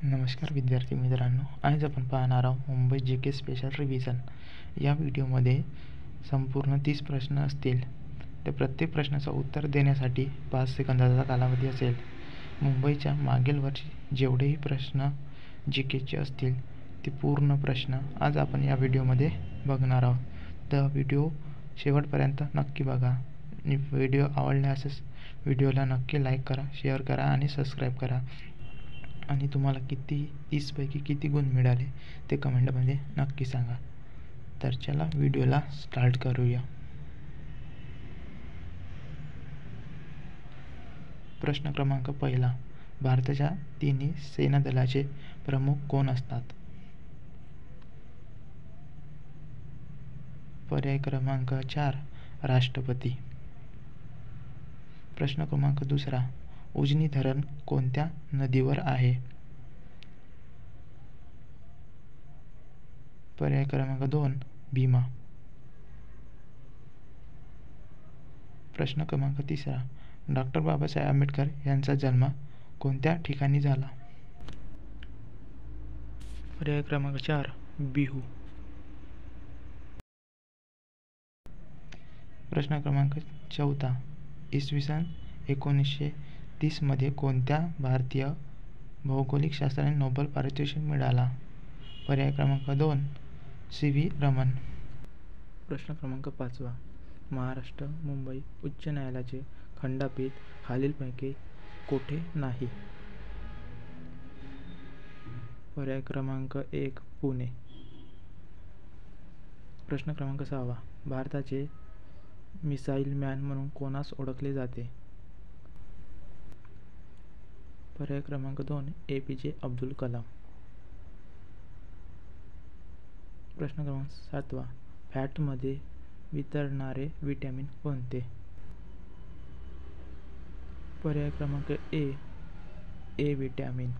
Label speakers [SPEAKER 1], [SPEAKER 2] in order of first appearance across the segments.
[SPEAKER 1] नमस्कार विद्यार्थी मित्रांनो, आज आपण पाहणार आहोत मुंबई GK स्पेशल रिव्हिजन. या व्हिडिओमध्ये संपूर्ण 30 प्रश्न असतील. त्या प्रत्येक प्रश्नाचं उत्तर देण्यासाठी 5 सेकंदाचा कालावधी असेल. मुंबईच्या मागील वर्षी जेवढेही प्रश्न GKचे असतील ते पूर्ण प्रश्न आज आपण या व्हिडिओमध्ये बघणार आहोत. तर व्हिडिओ शेवटपर्यंत नक्की बघा. आणि व्हिडिओ आवडल्यास व्हिडिओला नक्की लाईक करा, शेअर करा आणि सबस्क्राईब करा. आणि तुम्हाला 30 पैकी किती गुण मिळाले ते कमेंटमध्ये नक्की सांगा. तर चला व्हिडिओला स्टार्ट करूया. प्रश्न क्रमांक पहिला. भारताच्या तिन्ही सेनादलाचे प्रमुख कोण असतात? पर्याय क्रमांक 4 राष्ट्रपती. प्रश्न क्रमांक दुसरा. उजनी धरण कोणत्या नदीवर आहे? पर्याय क्रमांक 2 भीमा. प्रश्न क्रमांक तिसरा. डॉक्टर बाबासाहेब आंबेडकर यांचा जन्म कोणत्या ठिकाणी झाला? पर्याय क्रमांक 4 बिहू. प्रश्न क्रमांक 4. इसवी सन 1930 मध्ये कोणत्या भारतीय भौगोलिक शास्त्राने नोबेल पारितोषिक मिळाला? पर्याय क्रमांक 2 CV रमन. प्रश्न क्रमांक 5. महाराष्ट्र मुंबई उच्च न्यायालयाचे खंडपीठ खालीलपैकी कोठे नाही? पर्याय क्रमांक 1 पुणे. प्रश्न क्रमांक 6. भारताचे मिसाईल मॅन म्हणून कोणास ओळखले जाते? पर्याय क्रमांक 2 APJ अब्दुल कलाम. प्रश्न क्रमांक 7. फॅटमध्ये वितळणारे व्हिटॅमिन कोणते? पर्याय क्रमांक A व्हिटॅमिन.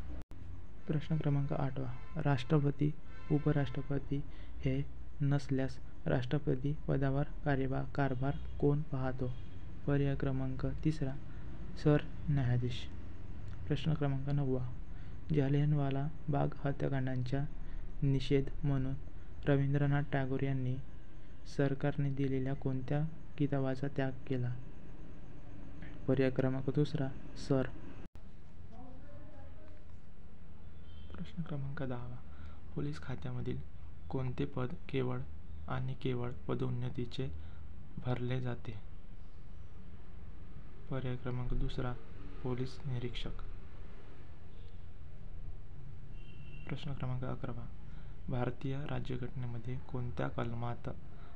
[SPEAKER 1] प्रश्न क्रमांक 8. राष्ट्रपती उपराष्ट्रपती हे नसल्यास राष्ट्रपती पदावर कारभार कोण पाहतो? पर्याय क्रमांक 3 सरन्यायाधीश. प्रश्न क्रमांक 9. जालियनवाला बाग हत्याकांडाचा निषेध म्हणून रवींद्रनाथ टागोर यांनी सरकारने दिलेल्या कोणत्या किताबाचा त्याग केला? पर्याय क्रमांक 2 सर. प्रश्न क्रमांक 10. पोलीस खात्यामधील कोणते पद केवळ आणि केवळ पदोन्नतीचे भरले जाते? पर्याय क्रमांक 2 पोलीस निरीक्षक. प्रश्न क्रमांक 11. भारतीय राज्यघटनेमध्ये कोणत्या कलमात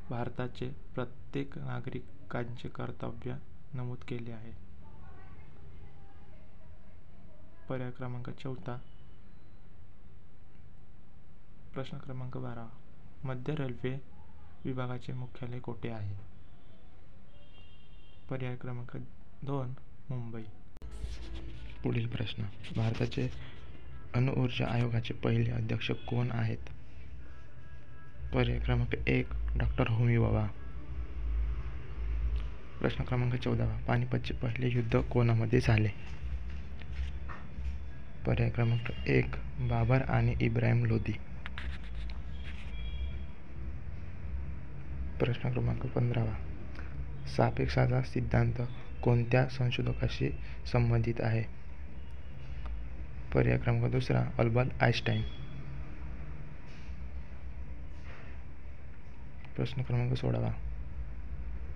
[SPEAKER 1] भारताचे प्रत्येक नागरिकांचे कर्तव्य नमूद केले आहे? पर्याय क्रमांक 4. प्रश्न क्रमांक 12. मध्य रेल्वे विभागाचे मुख्यालय कोठे आहे? पर्याय क्रमांक 2 मुंबई. पुढील प्रश्न. भारताचे अणुऊर्जा आयोगाचे पहिले अध्यक्ष कोण आहेत? पर्याय क्रमांक 1 डॉ. होमी भाभा. प्रश्न क्रमांक 14. पानिपतचे पहिले युद्ध कोणामध्ये झाले? पर्याय क्रमांक 1 बाबर आणि इब्राहिम लोदी. प्रश्न क्रमांक 15. सापेक्षाचा सिद्धांत कोणत्या संशोधकाशी संबंधित आहे? पर्याय क्रमांक 2 अल्बर्ट आइन्स्टाईन. प्रश्न क्रमांक 16.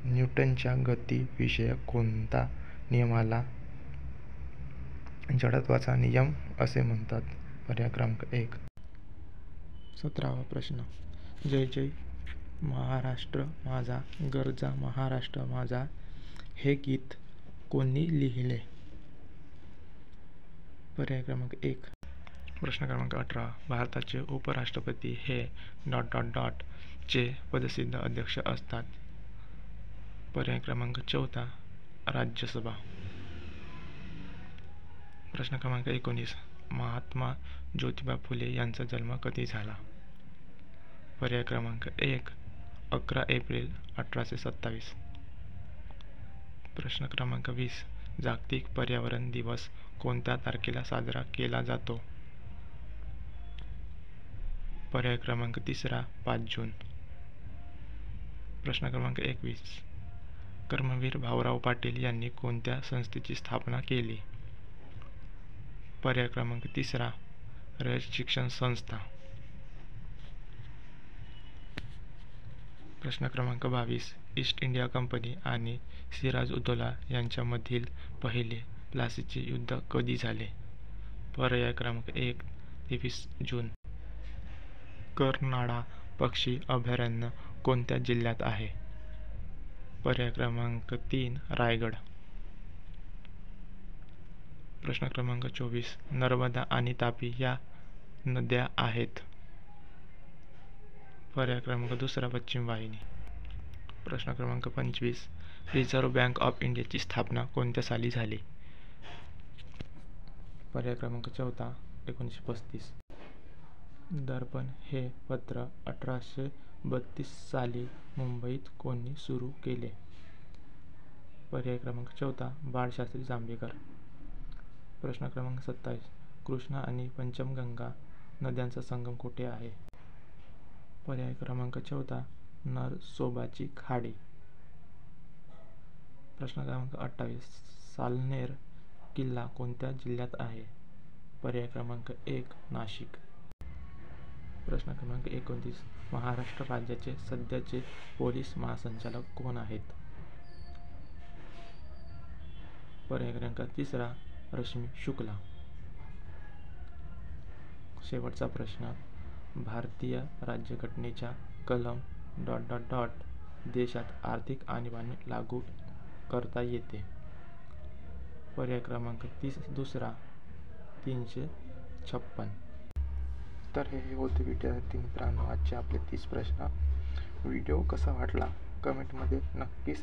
[SPEAKER 1] न्यूटनच्या गतीविषयक कोणत्या नियमाला जडत्वाचा नियम असे म्हणतात? पर्याय क्रमांक 1. 17वा प्रश्न. जय जय महाराष्ट्र माझा, गर्जा महाराष्ट्र माझा हे गीत कोणी लिहिले? पर्याय क्रमांक 1. प्रश्न क्रमांक 18. भारताचे उपराष्ट्रपती हे चे पदसिद्ध अध्यक्ष असतात. पर्याय क्रमांक 4 राज्यसभा. प्रश्न क्रमांक 19. महात्मा ज्योतिबा फुले यांचा जन्म कधी झाला? पर्याय क्रमांक 1 11 एप्रिल 1827. प्रश्न क्रमांक 20. जागतिक पर्यावरण दिवस कोणत्या तारखेला साजरा केला जातो? पर्याय क्रमांक तिसरा 5 जून. प्रश्न क्रमांक 21. कर्मवीर भाऊराव पाटील यांनी कोणत्या संस्थेची स्थापना केली? पर्याय क्रमांक तिसरा रयत शिक्षण संस्था. प्रश्न क्रमांक 22. ईस्ट इंडिया कंपनी आणि सिराज उद्दौला यांच्यामधील पहिले प्लासीचे युद्ध कधी झाले? पर्याय क्रमांक 1 23 जून. कर्नाळा पक्षी अभयारण्य कोणत्या जिल्ह्यात आहे? पर्याय क्रमांक 3 रायगड. प्रश्न क्रमांक 24. नर्मदा आणि तापी या नद्या आहेत. पर्याय क्रमांक 2 पश्चिम वाहिनी. प्रश्न क्रमांक 25. रिझर्व्ह बँक ऑफ इंडियाची स्थापना कोणत्या साली झाली? पर्याय क्रमांक 4 1935. दर्पण हे पत्र 1832 साली मुंबईत कोणी सुरू केले? पर्याय क्रमांक 4 बाळशास्त्री जांभेकर. प्रश्न क्रमांक 27. कृष्णा आणि पंचमगंगा नद्यांचा संगम कुठे आहे? पर्याय क्रमांक 4 नरसोबाची खाडी. प्रश्न क्रमांक 28. सालनेर किल्ला कोणत्या जिल्ह्यात आहे? पर्याय क्रमांक 1 नाशिक. प्रश्न क्रमांक 29. महाराष्ट्र राज्याचे सध्याचे पोलीस महासंचालक कोण आहेत? पर्याय क्रमांक 3 रश्मी शुक्ला. शेवटचा प्रश्न. भारतीय राज्यघटनेच्या कलम ... देशात आर्थिक आणीबाणी लागू करता येते? पर्याय क्रमांक 2 356. तर हे होते विद्यार्थी मित्रांनो आजचे आपले 30 प्रश्न. व्हिडिओ कसा वाटला कमेंटमध्ये नक्की सांगा.